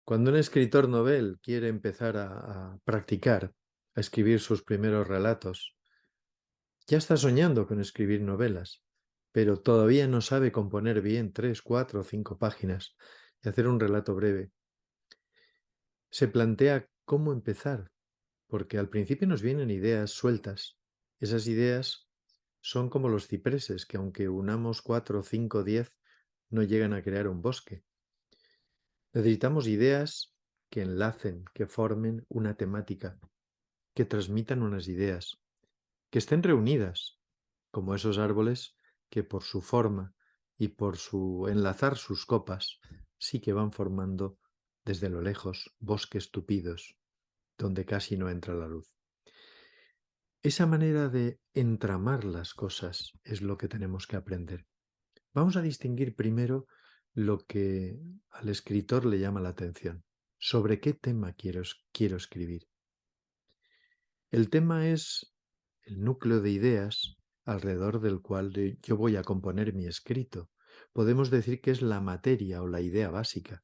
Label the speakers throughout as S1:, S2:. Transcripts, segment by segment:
S1: Cuando un escritor novel quiere empezar a practicar, a escribir sus primeros relatos, ya está soñando con escribir novelas, pero todavía no sabe componer bien 3, 4 o 5 páginas y hacer un relato breve. Se plantea cómo empezar, porque al principio nos vienen ideas sueltas. Esas ideas son como los cipreses, que aunque unamos 4, 5, 10, no llegan a crear un bosque. Necesitamos ideas que enlacen, que formen una temática, que transmitan unas ideas, que estén reunidas, como esos árboles que por su forma y por su enlazar sus copas sí que van formando desde lo lejos bosques tupidos donde casi no entra la luz. Esa manera de entramar las cosas es lo que tenemos que aprender. Vamos a distinguir primero lo que al escritor le llama la atención. ¿Sobre qué tema quiero escribir? El tema es el núcleo de ideas alrededor del cual yo voy a componer mi escrito. Podemos decir que es la materia o la idea básica.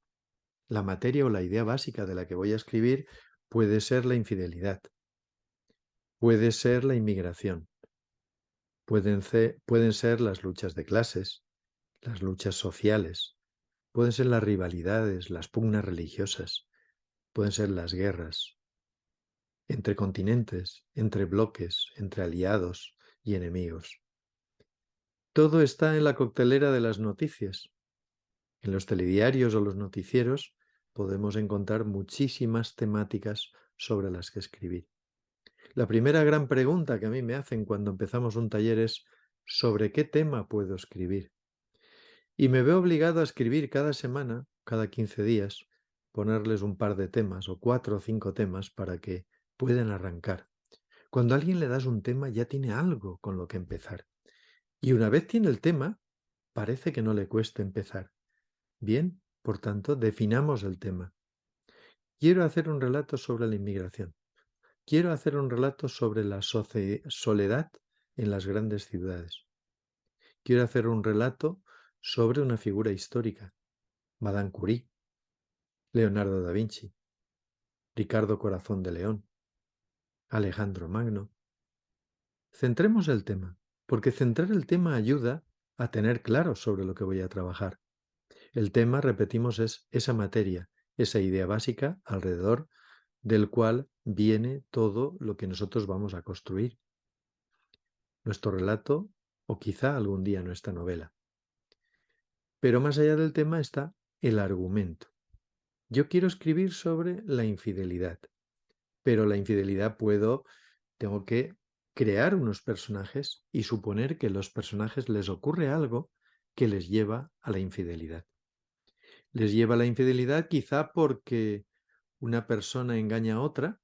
S1: La materia o la idea básica de la que voy a escribir puede ser la infidelidad, puede ser la inmigración, pueden ser las luchas de clases, las luchas sociales, pueden ser las rivalidades, las pugnas religiosas, pueden ser las guerras entre continentes, entre bloques, entre aliados y enemigos. Todo está en la coctelera de las noticias. En los telediarios o los noticieros podemos encontrar muchísimas temáticas sobre las que escribir. La primera gran pregunta que a mí me hacen cuando empezamos un taller es ¿sobre qué tema puedo escribir? Y me veo obligado a escribir cada semana, cada 15 días, ponerles un par de temas o 4 o 5 temas para que puedan arrancar. Cuando a alguien le das un tema ya tiene algo con lo que empezar. Y una vez tiene el tema, parece que no le cuesta empezar. Bien, por tanto, definamos el tema. Quiero hacer un relato sobre la inmigración. Quiero hacer un relato sobre la soledad en las grandes ciudades. Quiero hacer un relato sobre una figura histórica, Madame Curie, Leonardo da Vinci, Ricardo Corazón de León, Alejandro Magno. Centremos el tema, porque centrar el tema ayuda a tener claro sobre lo que voy a trabajar. El tema, repetimos, es esa materia, esa idea básica alrededor del cual viene todo lo que nosotros vamos a construir. Nuestro relato o quizá algún día nuestra novela. Pero más allá del tema está el argumento. Yo quiero escribir sobre la infidelidad, pero la infidelidad tengo que crear unos personajes y suponer que a los personajes les ocurre algo que les lleva a la infidelidad. Les lleva a la infidelidad quizá porque una persona engaña a otra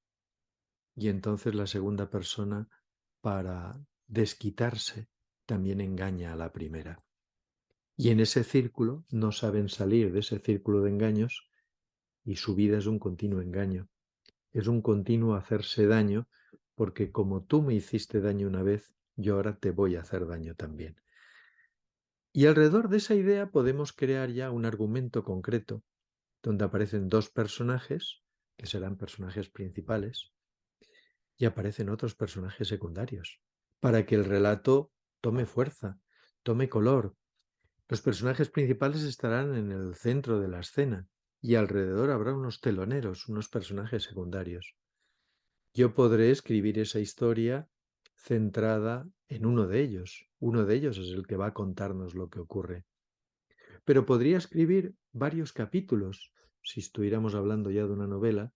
S1: y entonces la segunda persona, para desquitarse, también engaña a la primera. Y en ese círculo no saben salir de ese círculo de engaños y su vida es un continuo engaño. Es un continuo hacerse daño porque como tú me hiciste daño una vez, yo ahora te voy a hacer daño también. Y alrededor de esa idea podemos crear ya un argumento concreto donde aparecen dos personajes, que serán personajes principales, y aparecen otros personajes secundarios, para que el relato tome fuerza, tome color. Los personajes principales estarán en el centro de la escena y alrededor habrá unos teloneros, unos personajes secundarios. Yo podré escribir esa historia centrada en uno de ellos. Uno de ellos es el que va a contarnos lo que ocurre. Pero podría escribir varios capítulos, si estuviéramos hablando ya de una novela,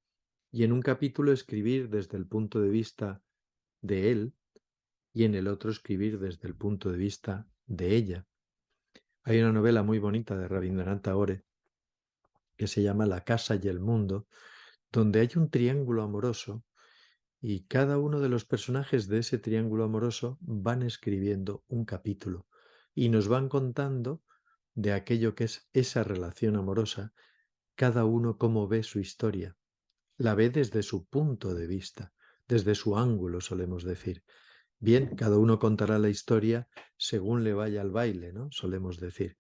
S1: y en un capítulo escribir desde el punto de vista de él y en el otro escribir desde el punto de vista de ella. Hay una novela muy bonita de Rabindranath Tagore que se llama La casa y el mundo, donde hay un triángulo amoroso y cada uno de los personajes de ese triángulo amoroso van escribiendo un capítulo y nos van contando de aquello que es esa relación amorosa, cada uno cómo ve su historia. La ve desde su punto de vista, desde su ángulo, solemos decir. Bien, cada uno contará la historia según le vaya al baile, ¿no? Solemos decir.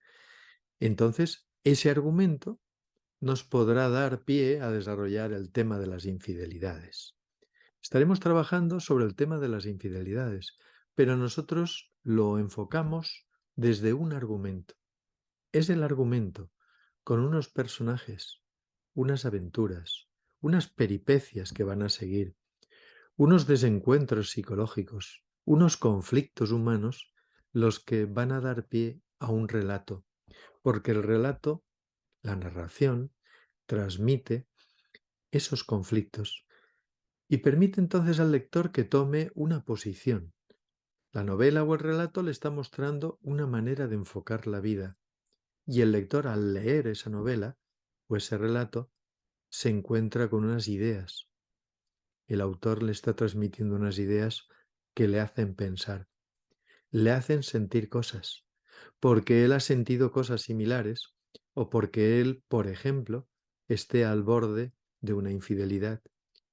S1: Entonces, ese argumento nos podrá dar pie a desarrollar el tema de las infidelidades. Estaremos trabajando sobre el tema de las infidelidades, pero nosotros lo enfocamos desde un argumento. Es el argumento con unos personajes, unas aventuras, unas peripecias que van a seguir, unos desencuentros psicológicos, unos conflictos humanos, los que van a dar pie a un relato, porque el relato, la narración, transmite esos conflictos y permite entonces al lector que tome una posición. La novela o el relato le está mostrando una manera de enfocar la vida y el lector al leer esa novela o ese relato se encuentra con unas ideas. El autor le está transmitiendo unas ideas que le hacen pensar, le hacen sentir cosas, porque él ha sentido cosas similares o porque él, por ejemplo, esté al borde de una infidelidad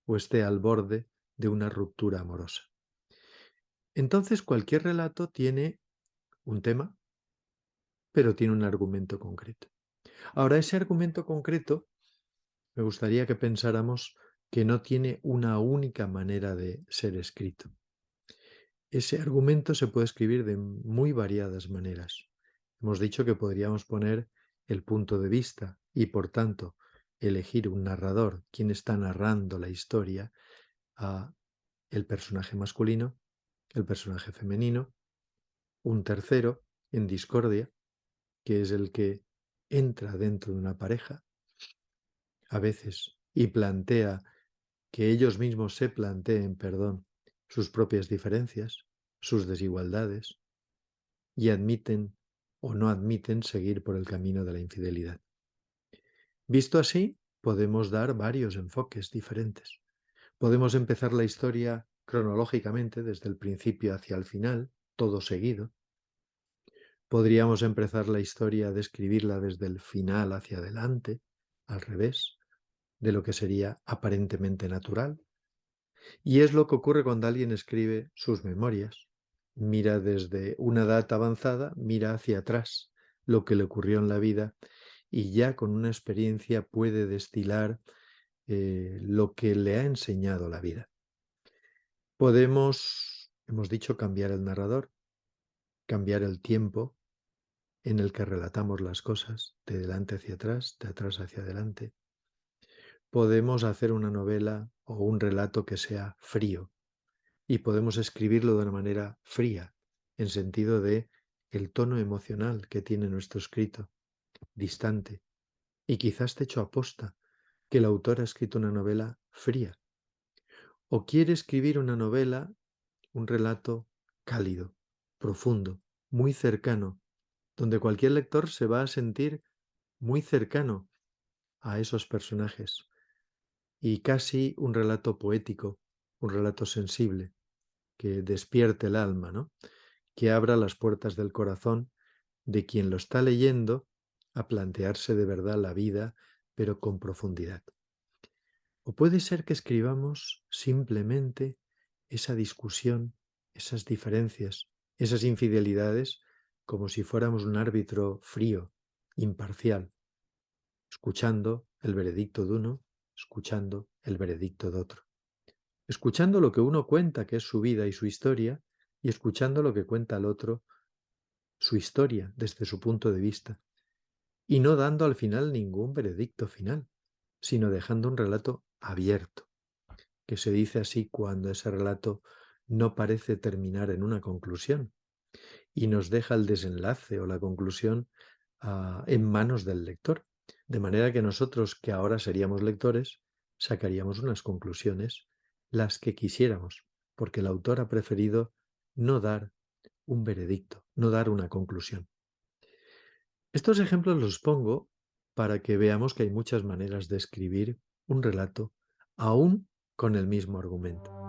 S1: o esté al borde de una ruptura amorosa. Entonces cualquier relato tiene un tema, pero tiene un argumento concreto. Ahora, ese argumento concreto, me gustaría que pensáramos que no tiene una única manera de ser escrito. Ese argumento se puede escribir de muy variadas maneras. Hemos dicho que podríamos poner el punto de vista y, por tanto, elegir un narrador, quien está narrando la historia, a el personaje masculino, el personaje femenino, un tercero en discordia, que es el que entra dentro de una pareja, a veces, y plantea que ellos mismos se planteen, perdón, sus propias diferencias, sus desigualdades, y admiten o no admiten seguir por el camino de la infidelidad. Visto así, podemos dar varios enfoques diferentes. Podemos empezar la historia cronológicamente, desde el principio hacia el final, todo seguido. Podríamos empezar la historia de escribirla desde el final hacia adelante, al revés, de lo que sería aparentemente natural. Y es lo que ocurre cuando alguien escribe sus memorias. Mira desde una edad avanzada, mira hacia atrás lo que le ocurrió en la vida y ya con una experiencia puede destilar lo que le ha enseñado la vida. Podemos, hemos dicho, cambiar el narrador, cambiar el tiempo en el que relatamos las cosas, de delante hacia atrás, de atrás hacia adelante. Podemos hacer una novela o un relato que sea frío, y podemos escribirlo de una manera fría, en sentido de el tono emocional que tiene nuestro escrito, distante, y quizás hecho aposta, que el autor ha escrito una novela fría, o quiere escribir una novela, un relato cálido, profundo, muy cercano, donde cualquier lector se va a sentir muy cercano a esos personajes, y casi un relato poético, un relato sensible, que despierte el alma, ¿no? Que abra las puertas del corazón de quien lo está leyendo a plantearse de verdad la vida, pero con profundidad. O puede ser que escribamos simplemente esa discusión, esas diferencias, esas infidelidades, como si fuéramos un árbitro frío, imparcial, escuchando el veredicto de uno, escuchando el veredicto de otro, escuchando lo que uno cuenta, que es su vida y su historia, y escuchando lo que cuenta el otro, su historia desde su punto de vista, y no dando al final ningún veredicto final, sino dejando un relato abierto, que se dice así cuando ese relato no parece terminar en una conclusión y nos deja el desenlace o la conclusión en manos del lector, de manera que nosotros, que ahora seríamos lectores, sacaríamos unas conclusiones, las que quisiéramos, porque el autor ha preferido no dar un veredicto, no dar una conclusión. Estos ejemplos los pongo para que veamos que hay muchas maneras de escribir un relato, aún con el mismo argumento.